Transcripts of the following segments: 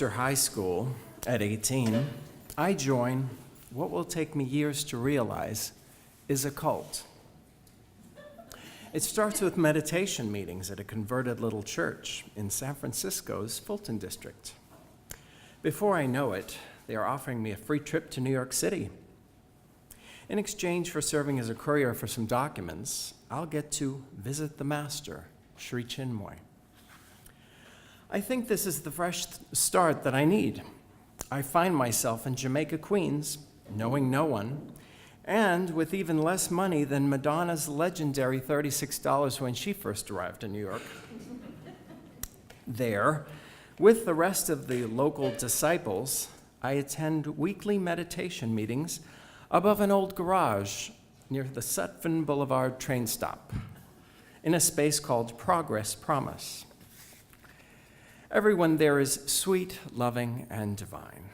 After high school, at 18, I join what will take me years to realize is a cult. It starts with meditation meetings at a converted little church in San Francisco's Fulton district. Before I know it, they are offering me a free trip to New York City. In exchange for serving as a courier for some documents, I'll get to visit the master, Sri Chinmoy. I think this is the fresh start that I need. I find myself in Jamaica, Queens, knowing no one, and with even less money than Madonna's legendary $36 when she first arrived in New York. There, with the rest of the local disciples, I attend weekly meditation meetings above an old garage near the Sutphin Boulevard train stop, in a space called Progress Promise. Everyone there is sweet, loving, and divine.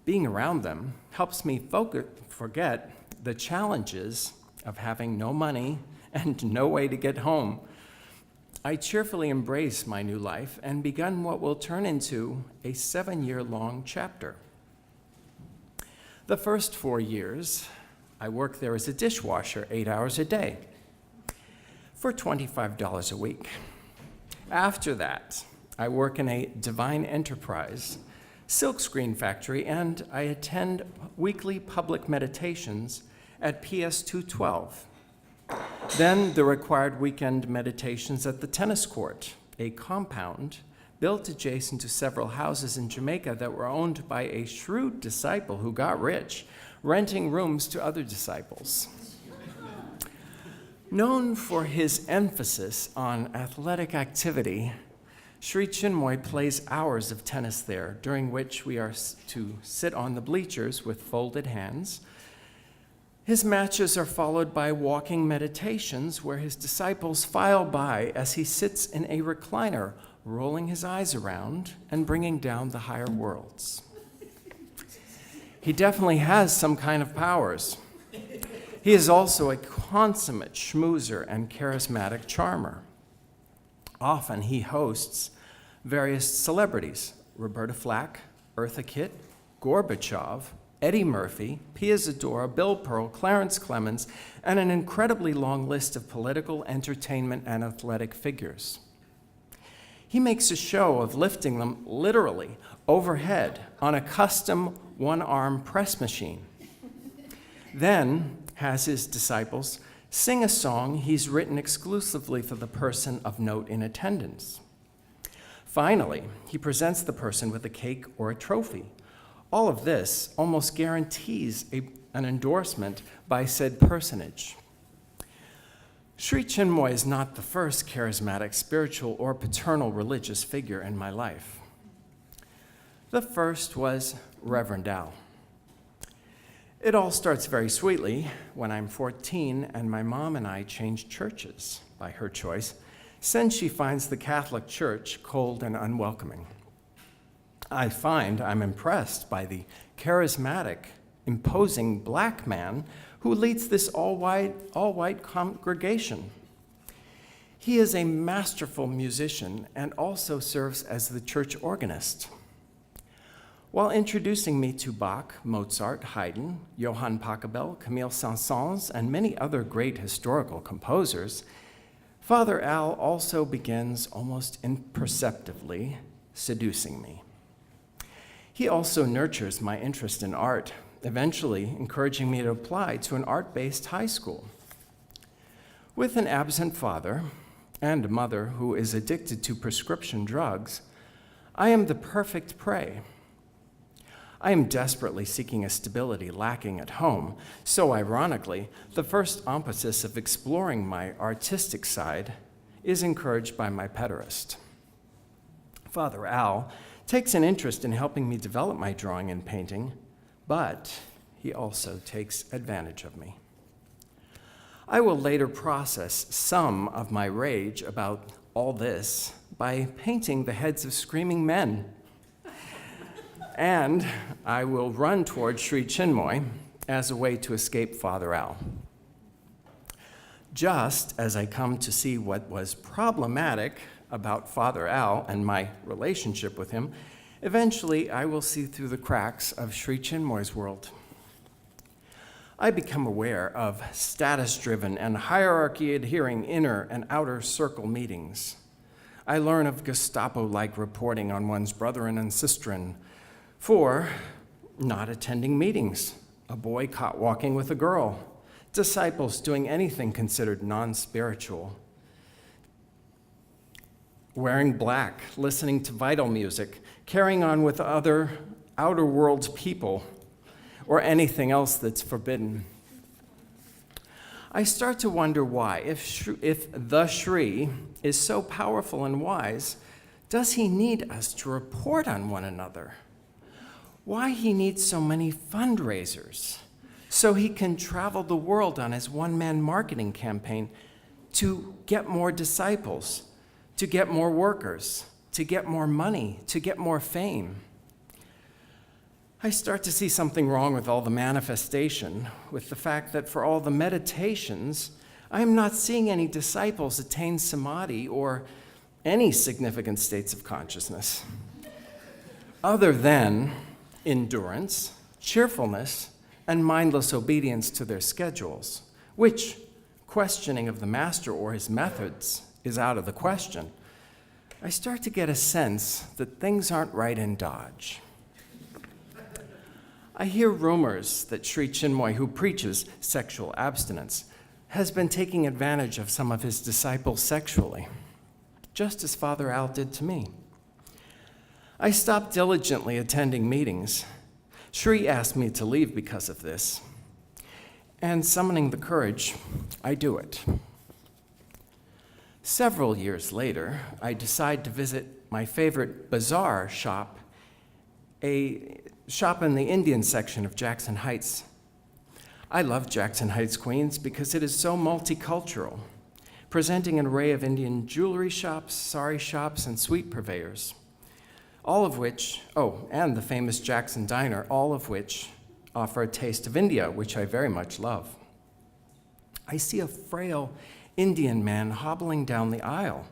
Being around them helps me forget the challenges of having no money and no way to get home. I cheerfully embrace my new life and begun what will turn into a 7-year-long chapter. The first 4 years, I worked there as a dishwasher 8 hours a day for $25 a week. After that, I work in a divine enterprise, silkscreen factory, and I attend weekly public meditations at PS 212. Then the required weekend meditations at the tennis court, a compound built adjacent to several houses in Jamaica that were owned by a shrewd disciple who got rich, renting rooms to other disciples. Known for his emphasis on athletic activity, Sri Chinmoy plays hours of tennis there, during which we are to sit on the bleachers with folded hands. His matches are followed by walking meditations where his disciples file by as he sits in a recliner, rolling his eyes around and bringing down the higher worlds. He definitely has some kind of powers. He is also a consummate schmoozer and charismatic charmer. Often he hosts various celebrities, Roberta Flack, Eartha Kitt, Gorbachev, Eddie Murphy, Pia Zadora, Bill Pearl, Clarence Clemens, and an incredibly long list of political, entertainment, and athletic figures. He makes a show of lifting them literally overhead on a custom one-arm press machine. Then has his disciples sing a song he's written exclusively for the person of note in attendance. Finally, he presents the person with a cake or a trophy. All of this almost guarantees an endorsement by said personage. Sri Chinmoy is not the first charismatic, spiritual, or paternal religious figure in my life. The first was Reverend Al. It all starts very sweetly when I'm 14 and my mom and I change churches by her choice, since she finds the Catholic Church cold and unwelcoming. I find I'm impressed by the charismatic, imposing black man who leads this all-white congregation. He is a masterful musician and also serves as the church organist. While introducing me to Bach, Mozart, Haydn, Johann Pachelbel, Camille Saint-Saëns, and many other great historical composers, Father Al also begins almost imperceptibly seducing me. He also nurtures my interest in art, eventually encouraging me to apply to an art-based high school. With an absent father and a mother who is addicted to prescription drugs, I am the perfect prey. I am desperately seeking a stability lacking at home, so ironically, the first emphasis of exploring my artistic side is encouraged by my pederast. Father Al takes an interest in helping me develop my drawing and painting, but he also takes advantage of me. I will later process some of my rage about all this by painting the heads of screaming men. And I will run toward Sri Chinmoy as a way to escape Father Al. Just as I come to see what was problematic about Father Al and my relationship with him, Eventually, I will see through the cracks of Sri Chinmoy's world. I become aware of status-driven and hierarchy-adhering inner and outer circle meetings. I learn of Gestapo-like reporting on one's brethren and sistren for not attending meetings, a boy caught walking with a girl, disciples doing anything considered non-spiritual, wearing black, listening to vital music, carrying on with other outer world people, or anything else that's forbidden. I start to wonder why, if the Shri is so powerful and wise, does he need us to report on one another? Why he needs so many fundraisers, so he can travel the world on his one-man marketing campaign to get more disciples, to get more workers, to get more money, to get more fame. I start to see something wrong with all the manifestation, with the fact that for all the meditations, I am not seeing any disciples attain samadhi or any significant states of consciousness, other than endurance, cheerfulness, and mindless obedience to their schedules, which questioning of the master or his methods is out of the question. I start to get a sense that things aren't right in Dodge. I hear rumors that Sri Chinmoy, who preaches sexual abstinence, has been taking advantage of some of his disciples sexually, just as Father Al did to me. I stopped diligently attending meetings. Sri asked me to leave because of this, and summoning the courage, I do it. Several years later, I decide to visit my favorite bazaar shop, a shop in the Indian section of Jackson Heights. I love Jackson Heights, Queens, because it is so multicultural, presenting an array of Indian jewelry shops, sari shops, and sweet purveyors, all of which, and the famous Jackson Diner, all of which offer a taste of India, which I very much love. I see a frail Indian man hobbling down the aisle.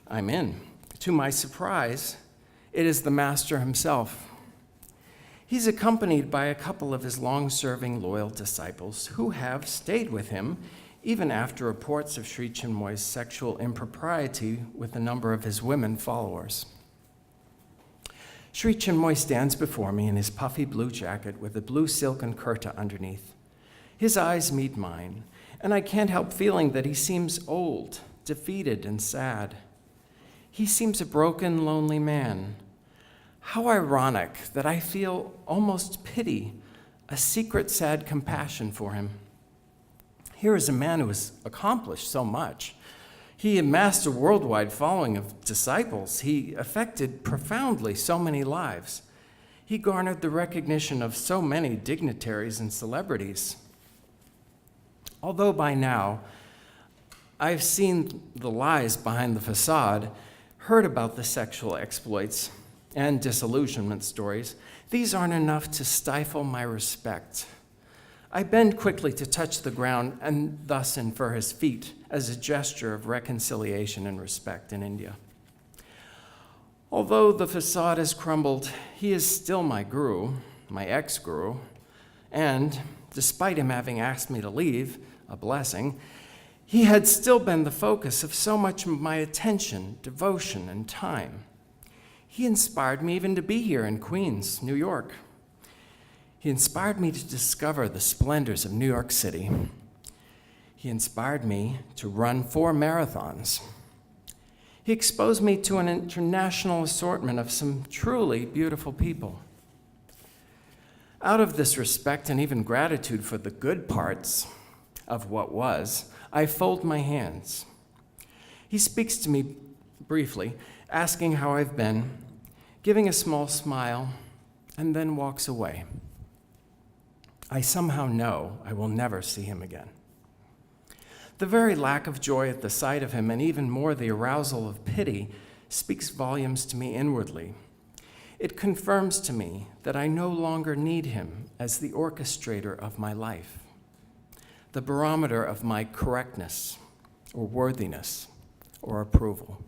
I'm in. To my surprise, it is the master himself. He's accompanied by a couple of his long-serving loyal disciples who have stayed with him even after reports of Sri Chinmoy's sexual impropriety with a number of his women followers. Sri Chinmoy stands before me in his puffy blue jacket with a blue silken kurta underneath. His eyes meet mine, and I can't help feeling that he seems old, defeated, and sad. He seems a broken, lonely man. How ironic that I feel almost pity, a secret sad compassion for him. Here is a man who has accomplished so much. He amassed a worldwide following of disciples. He affected profoundly so many lives. He garnered the recognition of so many dignitaries and celebrities. Although by now, I've seen the lies behind the facade, heard about the sexual exploits and disillusionment stories, these aren't enough to stifle my respect. I bend quickly to touch the ground and thus infer his feet as a gesture of reconciliation and respect in India. Although the facade has crumbled, he is still my guru, my ex-guru, and despite him having asked me to leave, a blessing, he had still been the focus of so much of my attention, devotion, and time. He inspired me even to be here in Queens, New York. He inspired me to discover the splendors of New York City. He inspired me to run 4 marathons. He exposed me to an international assortment of some truly beautiful people. Out of this respect and even gratitude for the good parts of what was, I fold my hands. He speaks to me briefly, asking how I've been, giving a small smile, and then walks away. I somehow know I will never see him again. The very lack of joy at the sight of him, and even more the arousal of pity, speaks volumes to me inwardly. It confirms to me that I no longer need him as the orchestrator of my life, the barometer of my correctness or worthiness or approval.